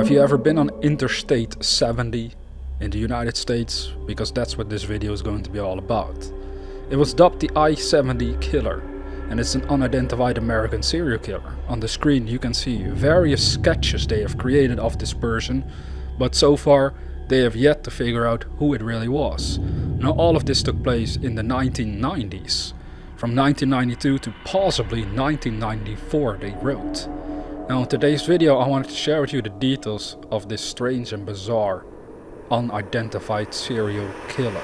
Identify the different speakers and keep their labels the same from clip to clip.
Speaker 1: Have you ever been on Interstate 70 in the United States? Because that's what this video is going to be all about. It was dubbed the I-70 killer, and it's an unidentified American serial killer. On the screen you can see various sketches they have created of this person, but so far they have yet to figure out who it really was. Now all of this took place in the 1990s. From 1992 to possibly 1994 they wrote. Now in today's video I wanted to share with you the details of this strange and bizarre unidentified serial killer.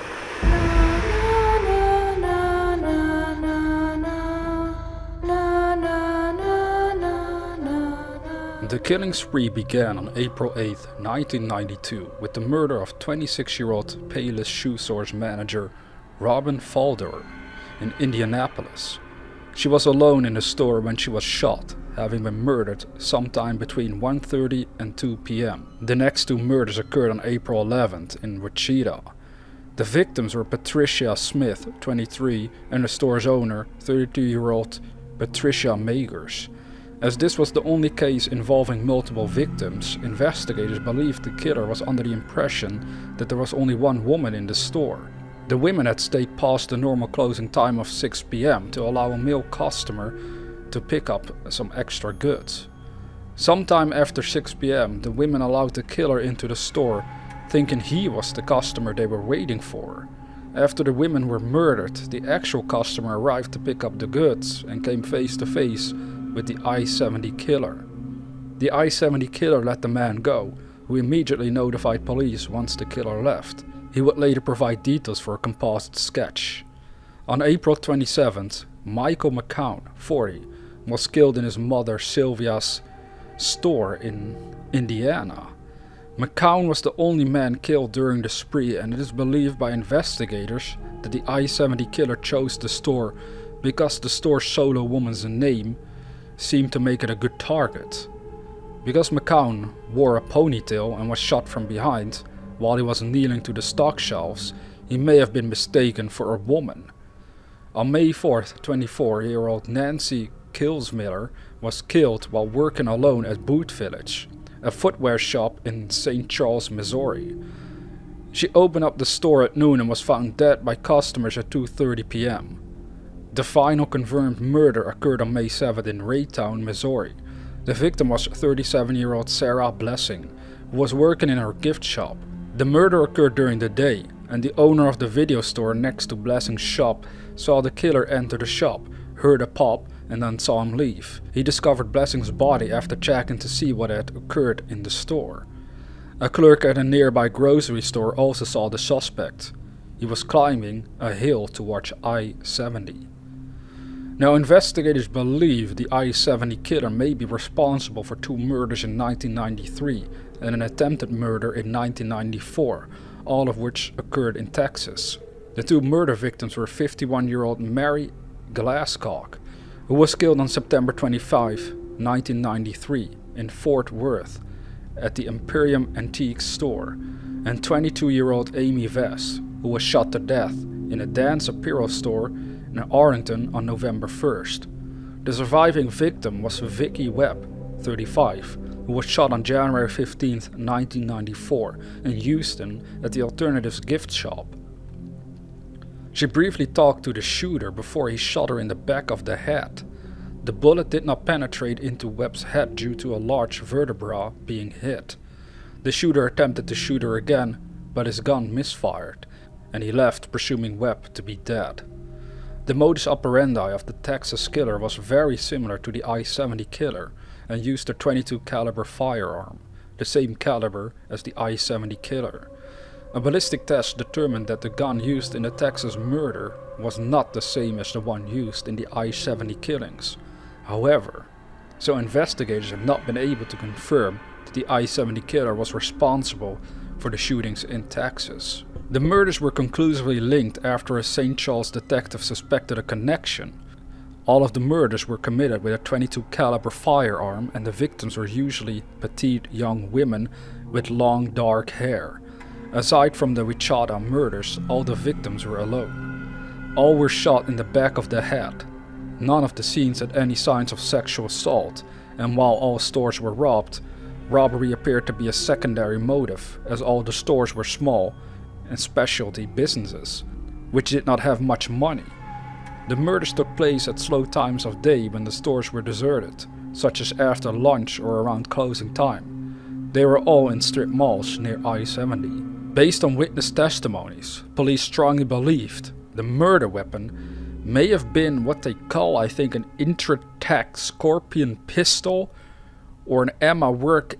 Speaker 1: The killing spree began on April 8, 1992 with the murder of 26-year-old Payless Shoe Source manager Robin Falder in Indianapolis. She was alone in the store when she was shot, having been murdered sometime between 1:30 and 2 p.m. The next two murders occurred on April 11th in Wichita. The victims were Patricia Smith, 23, and the store's owner, 32-year-old Patricia Magers. As this was the only case involving multiple victims, investigators believed the killer was under the impression that there was only one woman in the store. The women had stayed past the normal closing time of 6 p.m. to allow a male customer to pick up some extra goods. Sometime after 6 p.m. the women allowed the killer into the store, thinking he was the customer they were waiting for. After the women were murdered, the actual customer arrived to pick up the goods and came face to face with the I-70 killer. The I-70 killer let the man go, who immediately notified police once the killer left. He would later provide details for a composite sketch. On April 27th, Michael McCown, 40, was killed in his mother Sylvia's store in Indiana. McCown was the only man killed during the spree, and it is believed by investigators that the I-70 killer chose the store because the store's solo woman's name seemed to make it a good target. Because McCown wore a ponytail and was shot from behind while he was kneeling to the stock shelves, he may have been mistaken for a woman. On May 4th, 24-year-old Nancy Kilsmiller was killed while working alone at Boot Village, a footwear shop in St. Charles, Missouri. She opened up the store at noon and was found dead by customers at 2:30 p.m. The final confirmed murder occurred on May 7th in Raytown, Missouri. The victim was 37-year-old Sarah Blessing, who was working in her gift shop. The murder occurred during the day, and the owner of the video store next to Blessing's shop saw the killer enter the shop, heard a pop, and then saw him leave. He discovered Blessing's body after checking to see what had occurred in the store. A clerk at a nearby grocery store also saw the suspect. He was climbing a hill towards I-70. Now investigators believe the I-70 killer may be responsible for two murders in 1993 and an attempted murder in 1994, all of which occurred in Texas. The two murder victims were 51-year-old Mary Glasscock, who was killed on September 25, 1993 in Fort Worth at the Imperium Antiques store, and 22-year-old Amy Vess, who was shot to death in a dance apparel store in Arlington on November 1st. The surviving victim was Vicky Webb, 35, who was shot on January 15, 1994 in Houston at the Alternatives gift shop. She briefly talked to the shooter before he shot her in the back of the head. The bullet did not penetrate into Webb's head due to a large vertebra being hit. The shooter attempted to shoot her again, but his gun misfired, and he left, presuming Webb to be dead. The modus operandi of the Texas killer was very similar to the I-70 killer and used a .22 caliber firearm, the same caliber as the I-70 killer. A ballistic test determined that the gun used in the Texas murder was not the same as the one used in the I-70 killings. However, so investigators have not been able to confirm that the I-70 killer was responsible for the shootings in Texas. The murders were conclusively linked after a St. Charles detective suspected a connection. All of the murders were committed with a .22 caliber firearm, and the victims were usually petite young women with long dark hair. Aside from the Wichita murders, all the victims were alone. All were shot in the back of the head. None of the scenes had any signs of sexual assault, and while all stores were robbed, Robbery appeared to be a secondary motive, as all the stores were small and specialty businesses, which did not have much money. The murders took place at slow times of day when the stores were deserted, such as after lunch or around closing time. They were all in strip malls near I-70. Based on witness testimonies, police strongly believed the murder weapon may have been what they call, I think, an Interstate Scorpion pistol or an Emma Work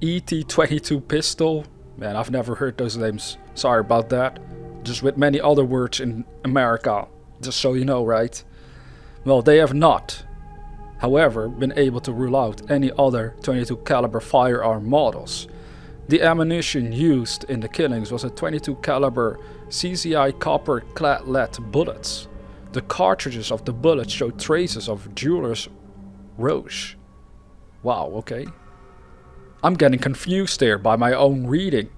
Speaker 1: ET-22 pistol. Man, I've never heard those names. Sorry about that. Just with many other words in America, just so you know, right? Well, they have not, however, been able to rule out any other .22 caliber firearm models. The ammunition used in the killings was a .22 caliber CCI copper clad lead bullets. The cartridges of the bullets showed traces of jeweler's rouge. Wow, okay. I'm getting confused here by my own reading.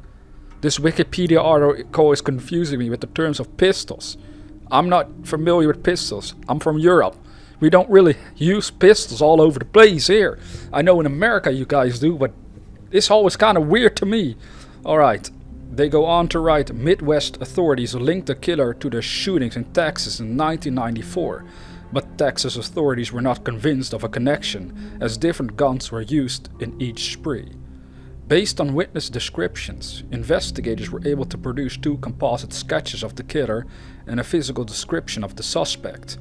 Speaker 1: This Wikipedia article is confusing me with the terms of pistols. I'm not familiar with pistols. I'm from Europe. We don't really use pistols all over the place here. I know in America you guys do, but it's always kind of weird to me. Alright, they go on to write, Midwest authorities linked the killer to the shootings in Texas in 1994. But Texas authorities were not convinced of a connection, as different guns were used in each spree. Based on witness descriptions, investigators were able to produce 2 composite sketches of the killer and a physical description of the suspect.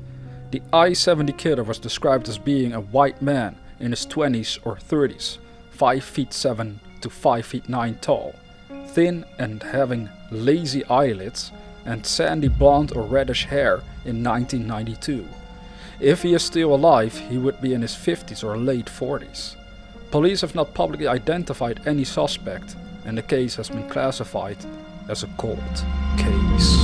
Speaker 1: The I-70 killer was described as being a white man in his 20s or 30s, 5'7" to 5'9" tall, thin and having lazy eyelids and sandy blonde or reddish hair in 1992. If he is still alive, he would be in his 50s or late 40s. Police have not publicly identified any suspect, and the case has been classified as a cold case.